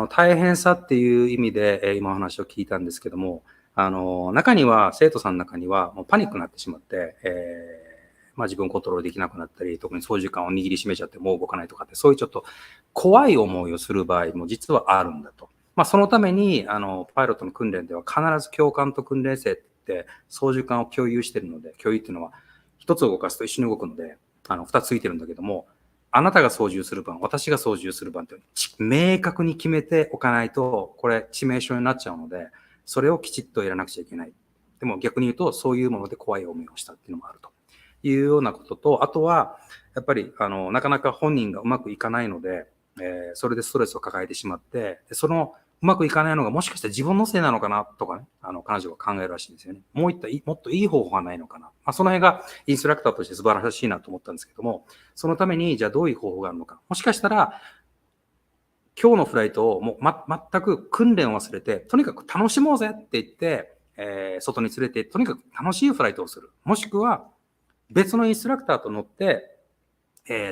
大変さっていう意味で、今お話を聞いたんですけども、生徒さんの中にはもうパニックになってしまって、自分をコントロールできなくなったり、特に操縦桿を握りしめちゃってもう動かないとかって、そういうちょっと怖い思いをする場合も実はあるんだと。そのために、パイロットの訓練では必ず教官と訓練生って操縦桿を共有してるので、共有っていうのは一つを動かすと一緒に動くので、二つついてるんだけども、あなたが操縦する番、私が操縦する番って明確に決めておかないと、これ致命傷になっちゃうので、それをきちっとやらなくちゃいけない。でも逆に言うと、そういうもので怖い思いをしたっていうのもあるというようなことと、あとは、やっぱり、なかなか本人がうまくいかないので、それでストレスを抱えてしまって、そのうまくいかないのがもしかして自分のせいなのかなとかね、彼女は考えるらしいんですよね。もっといい方法がないのかな。その辺がインストラクターとして素晴らしいなと思ったんですけども、そのためにじゃあどういう方法があるのか。もしかしたら、今日のフライトをもう全く訓練を忘れて、とにかく楽しもうぜって言って、外に連れて、とにかく楽しいフライトをする。もしくは、別のインストラクターと乗って、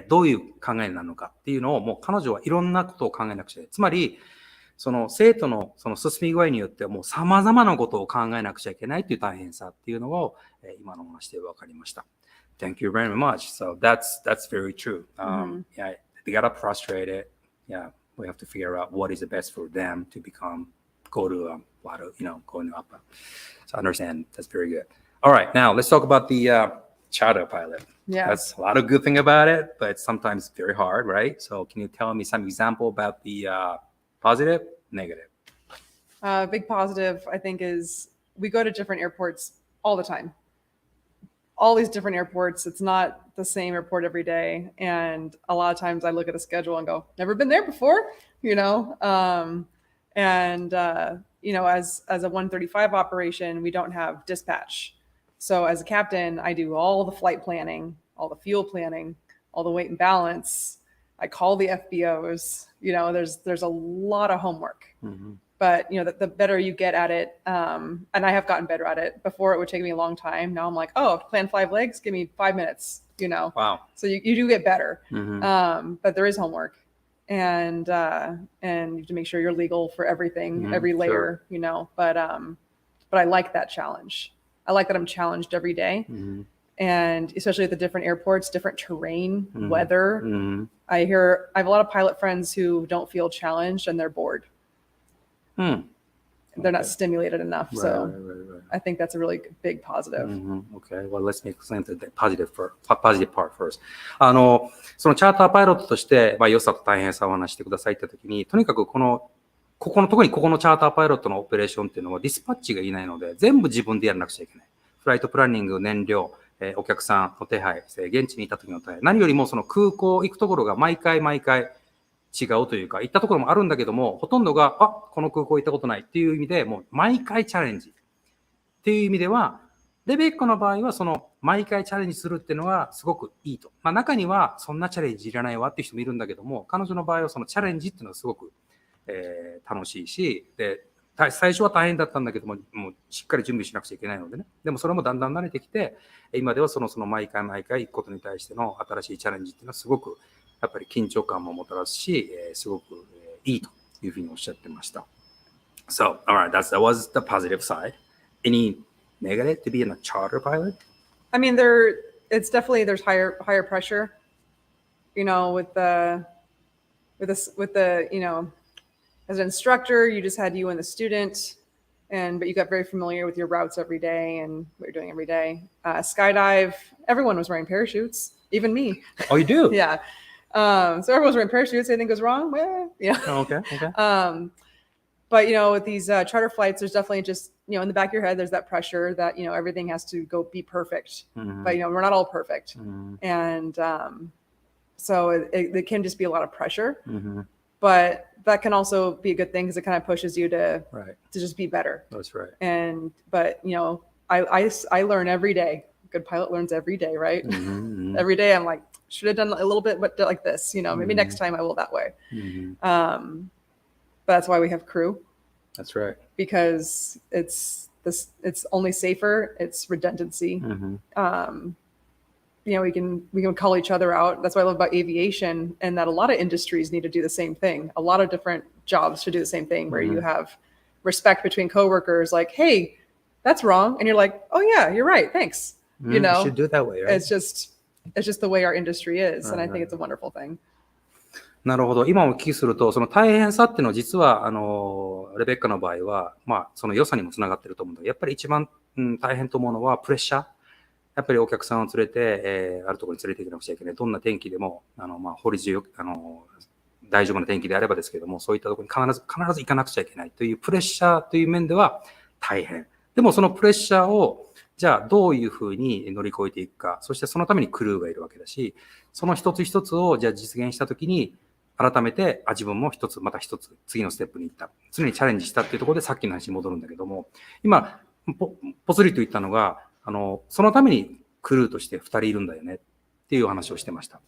どういう考えになるのかっていうのを、もう彼女はいろんなことを考えなくちゃいけない。つまり、その生徒のその進み具合によってはもう様々なことを考えなくちゃいけないっていう大変さっていうのを、今のお話で分かりました。Thank you very much. So that's very true. Yeah, they got frustrated. Yeah, we have to figure out what is the best for them to go to going up. So I understand. That's very good. All right, now let's talk about the charter pilot. Yeah. That's a lot of good thing about it, but sometimes very hard, right? So can you tell me some example about the positive, negative? Big positive, I think, is we go to different airports all the time. All these different airports. It's not the same airport every day. And a lot of times I look at the schedule and go, never been there before, as a 135 operation, we don't have dispatch. So as a captain, I do all the flight planning, all the fuel planning, all the weight and balance. I call the FBOs. There's a lot of homework. But the better you get at it, and I have gotten better at it. Before it would take me a long time. Now I'm like, oh, plan 5 legs, give me 5 minutes. Wow. So you do get better. But there is homework, and you have to make sure you're legal for everything, every layer. Sure. But I like that challenge. I like that I'm challenged every day. And especially at the different airports, different terrain, weather. I have a lot of pilot friends who don't feel challenged and they're bored. They're not stimulated enough. So I think that's a really big positive. Okay. Well, let's make sense of the positive part first. そのチャーターパイロットとして、良さと大変さを話してくださいって時に、とにかく特にここのチャーターパイロットのオペレーションっていうのはディスパッチがいないので、全部自分でやらなくちゃいけない。フライトプランニング、燃料、お客さんの手配、現地にいた時の手配。何よりもその空港行くところが毎回違うというか、行ったところもあるんだけども、ほとんどが、この空港行ったことないっていう意味で、もう毎回チャレンジ。っていう意味では、レベッカの場合は、その毎回チャレンジするっていうのはすごくいいと。中にはそんなチャレンジいらないわっていう人もいるんだけども、彼女の場合はそのチャレンジっていうのはすごく、楽しいし、で、最初は大変だったんだけども、もうしっかり準備しなくちゃいけないのでね。でもそれもだんだん慣れてきて、今ではその毎回行くことに対しての新しいチャレンジっていうのはすごくやっぱり緊張感ももたらすし、すごくいいというふうにおっしゃってました。So, alright, that was the positive side. Any negative to be in a charter pilot? I mean, there's higher pressure, with the as an instructor, you just had you and the student, but you got very familiar with your routes every day and what you're doing every day. Skydive, everyone was wearing parachutes, even me. Oh, you do? Yeah. So everyone's wearing parachutes. Anything goes wrong? Well, yeah. Oh, okay. But with these charter flights, there's definitely just, in the back of your head, there's that pressure that, everything has to be perfect. But, we're not all perfect. And so it can just be a lot of pressure. But that can also be a good thing because it kind of pushes you to just be better. That's right. But I learn every day. A good pilot learns every day, right? Every day I'm like, should have done a little bit, but like this, maybe next time I will that way. But that's wwe have crew. That's right. Because it's only safer. It's redundancy. We can call each other out. That's what I love about aviation, and that a lot of industries need to do the same thing. A lot of different jobs should do the same thing, where you have respect between coworkers. Like, hey, that's wrong, and you're like, oh yeah, you're right. Thanks. You should do it that way, right? It's just the way our industry is, and I think it's a wonderful thing. なるほど。今お聞きすると、その大変さっていうのは実は、レベッカの場合は、その良さにもつながってると思うんだけど、やっぱり一番、大変と思うのはプレッシャー。やっぱりお客さんを連れて、あるところに連れて行かなくちゃいけない。どんな天気でも、法律上、大丈夫な天気であればですけども、そういったところに必ず行かなくちゃいけないというプレッシャーという面では大変。でもそのプレッシャーを、じゃあどういうふうに乗り越えていくか。そしてそのためにクルーがいるわけだし、その一つ一つをじゃあ実現したときに、改めて、自分もまた一つ、次のステップに行った。常にチャレンジしたっていうところでさっきの話に戻るんだけども、今、ぽつりと言ったのが、そのためにクルーとして2人いるんだよねっていう話をしてました。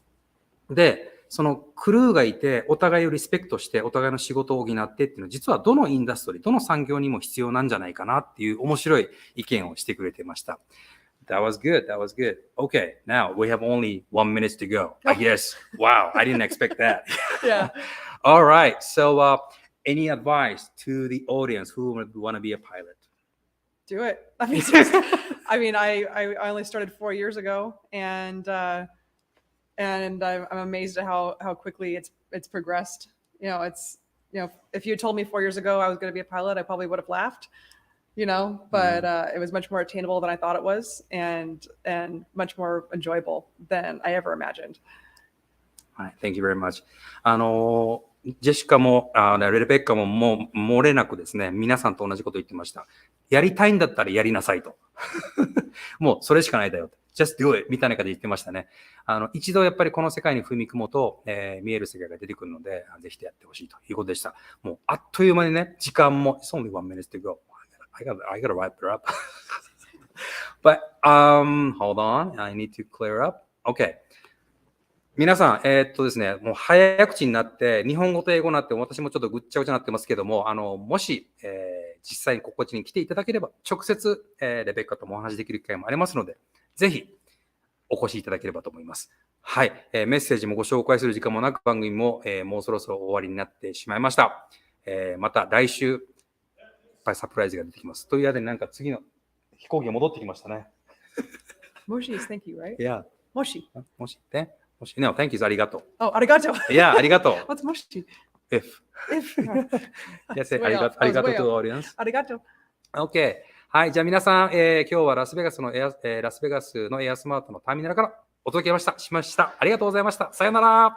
で、そのクルーがいて、お互いをリスペクトして、お互いの仕事を補ってっていうのは、実はどのインダストリー、どの産業にも必要なんじゃないかなっていう面白い意見をしてくれてました。That was good. Okay, now we have only 1 minute to go. I guess. Wow, I didn't expect that. Yeah. All right. So, any advice to the audience who want to be a pilot? Do it. I only started 4 years ago, and I'm amazed at how quickly it's progressed. If you had told me 4 years ago I was going to be a pilot, I probably would have laughed. But it was much more attainable than I thought it was, and much more enjoyable than I ever imagined. Thank you very much. ジェシカもレベッカももう漏れなくですね、皆さんと同じこと言ってました。やりたいんだったらやりなさいと。もうそれしかないだよ。Just do it みたいな感じで言ってましたね。一度やっぱりこの世界に踏み込むと、見える世界が出てくるので、ぜひやってほしいということでした。もうあっという間にね、時間も、It's only 1 minute to go.I gotta wrap it up. But hold on, I need to clear up. OK。皆さん、ですね、もう早口になって、日本語と英語になって、私もちょっとぐっちゃぐちゃになってますけども、もし、実際にここに来ていただければ、直接、レベッカともお話しできる機会もありますので、ぜひお越しいただければと思います。はい。メッセージもご紹介する時間もなく、番組も、もうそろそろ終わりになってしまいました。また来週、いっぱいサプライズが出てきます。という間になんか次の飛行機が戻ってきましたね。Moshi is thank you, right? Yeah. Moshi. もしね。No, thank you is ありがとう。Oh, arigato. Yeah, ありがとう。What's moshi? If. Yes, ありがとう to the audience. Arigato. OK。はい。じゃあ皆さん、今日はラスベガスのエアスマートのターミナルからお届けしました。ありがとうございました。さよなら。